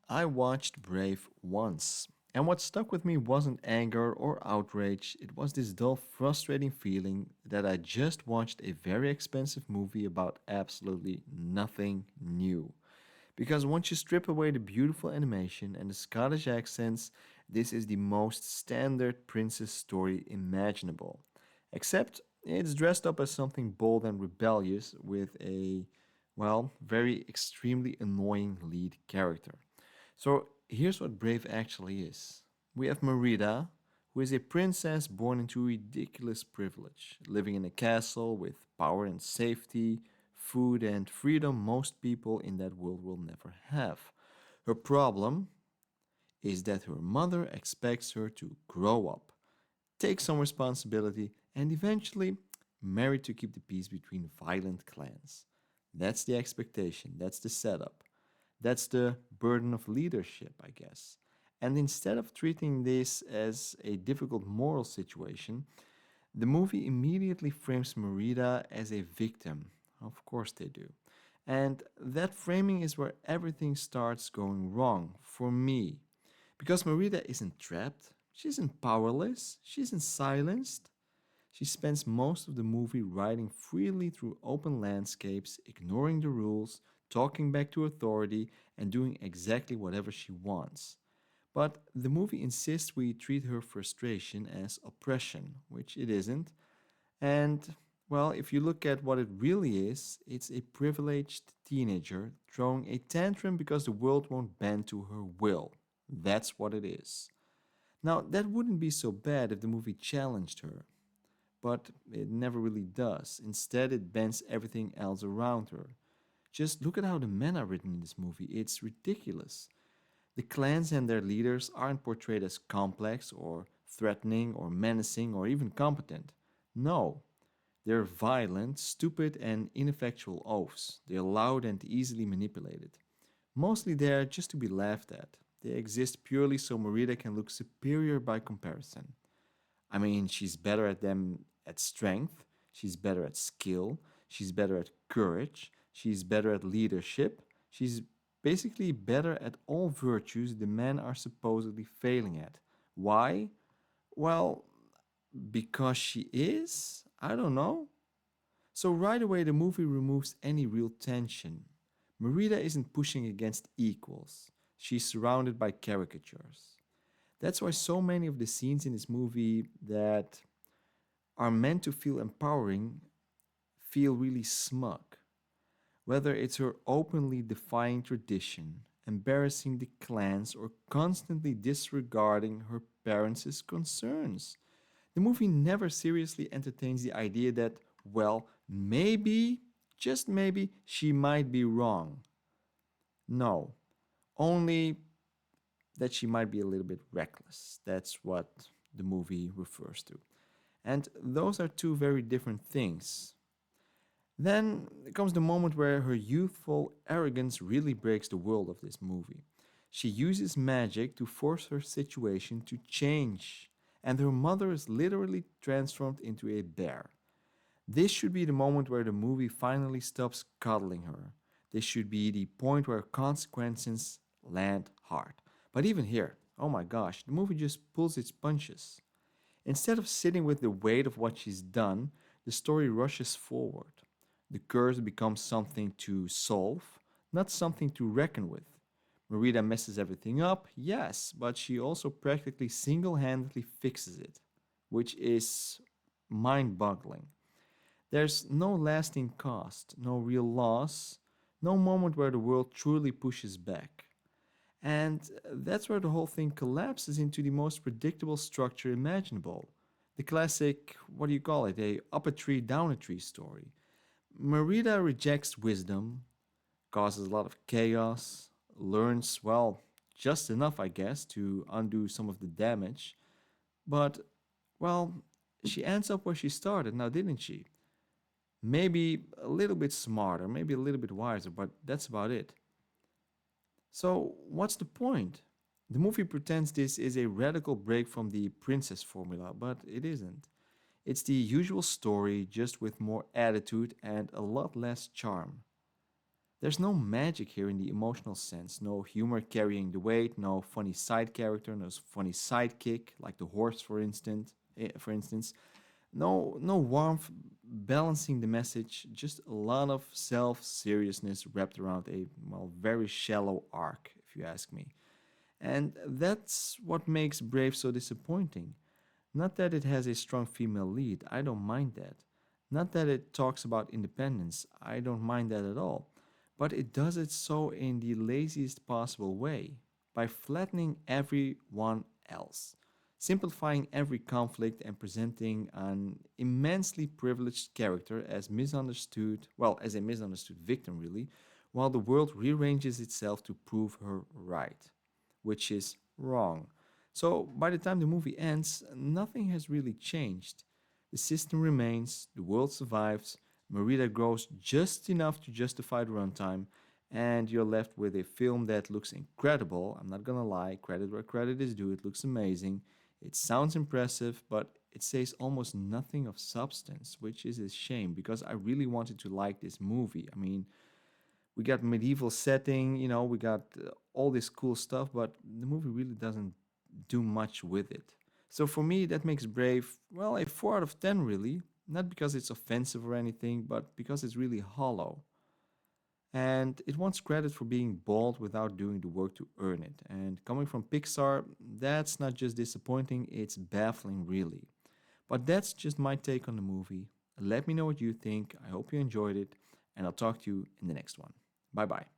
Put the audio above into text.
I watched Brave once, and what stuck with me wasn't anger or outrage, it was this dull, frustrating feeling that I just watched a very expensive movie about absolutely nothing new. Because once you strip away the beautiful animation and the Scottish accents, this is the most standard princess story imaginable. Except it's dressed up as something bold and rebellious with a, well, very extremely annoying lead character. So here's what Brave actually is. We have Merida, who is a princess born into ridiculous privilege, living in a castle with power and safety, food and freedom most people in that world will never have. Her problem is that her mother expects her to grow up, take some responsibility, and eventually marry to keep the peace between violent clans. That's the expectation, that's the setup. That's the burden of leadership, I guess. And instead of treating this as a difficult moral situation, the movie immediately frames Merida as a victim. Of course they do. And that framing is where everything starts going wrong for me. Because Merida isn't trapped, she isn't powerless, she isn't silenced. She spends most of the movie riding freely through open landscapes, ignoring the rules, talking back to authority, and doing exactly whatever she wants. But the movie insists we treat her frustration as oppression, which it isn't. And, well, if you look at what it really is, it's a privileged teenager throwing a tantrum because the world won't bend to her will. That's what it is. Now, that wouldn't be so bad if the movie challenged her, but it never really does. Instead, it bends everything else around her. Just look at how the men are written in this movie. It's ridiculous. The clans and their leaders aren't portrayed as complex or threatening or menacing or even competent. No, they're violent, stupid, and ineffectual oafs. They're loud and easily manipulated. Mostly there just to be laughed at. They exist purely so Merida can look superior by comparison. I mean, she's better at them at strength, she's better at skill, she's better at courage, she's better at leadership, she's basically better at all virtues the men are supposedly failing at. Why? Well, because she is? I don't know. So right away, the movie removes any real tension. Merida isn't pushing against equals. She's surrounded by caricatures. That's why so many of the scenes in this movie that are meant to feel empowering feel really smug. Whether it's her openly defying tradition, embarrassing the clans, or constantly disregarding her parents' concerns. The movie never seriously entertains the idea that, well, maybe, just maybe, she might be wrong. No, only that she might be a little bit reckless. That's what the movie refers to. And those are two very different things. Then comes the moment where her youthful arrogance really breaks the world of this movie. She uses magic to force her situation to change, and her mother is literally transformed into a bear. This should be the moment where the movie finally stops coddling her. This should be the point where consequences land hard. But even here, oh my gosh, the movie just pulls its punches. Instead of sitting with the weight of what she's done, the story rushes forward. The curse becomes something to solve, not something to reckon with. Merida messes everything up, yes, but she also practically single handedly fixes it, which is mind boggling. There's no lasting cost, no real loss, no moment where the world truly pushes back. And that's where the whole thing collapses into the most predictable structure imaginable. The classic, what do you call it, a up a tree, down a tree story. Merida rejects wisdom, causes a lot of chaos, learns, well, just enough, I guess, to undo some of the damage. But, well, she ends up where she started now, didn't she? Maybe a little bit smarter, maybe a little bit wiser, but that's about it. So, what's the point? The movie pretends this is a radical break from the princess formula, but it isn't. It's the usual story, just with more attitude and a lot less charm. There's no magic here in the emotional sense, no humor carrying the weight, no funny side character, no funny sidekick like the horse, for instance. No warmth balancing the message, just a lot of self-seriousness wrapped around a well very shallow arc, if you ask me. And that's what makes Brave so disappointing. Not that it has a strong female lead, I don't mind that. Not that it talks about independence, I don't mind that at all. But it does it so in the laziest possible way, by flattening everyone else, simplifying every conflict and presenting an immensely privileged character as misunderstood, well, as a misunderstood victim, really, while the world rearranges itself to prove her right, which is wrong. So by the time the movie ends, nothing has really changed. The system remains, the world survives, Marita grows just enough to justify the runtime, and you're left with a film that looks incredible. I'm not gonna lie, credit where credit is due, it looks amazing. It sounds impressive, but it says almost nothing of substance, which is a shame because I really wanted to like this movie. I mean, we got medieval setting, we got all this cool stuff, but the movie really doesn't do much with it. So for me, that makes Brave, well, a 4 out of 10, really. Not because it's offensive or anything, but because it's really hollow. And it wants credit for being bold without doing the work to earn it. And coming from Pixar, that's not just disappointing, it's baffling, really. But that's just my take on the movie. Let me know what you think. I hope you enjoyed it, and I'll talk to you in the next one. Bye bye.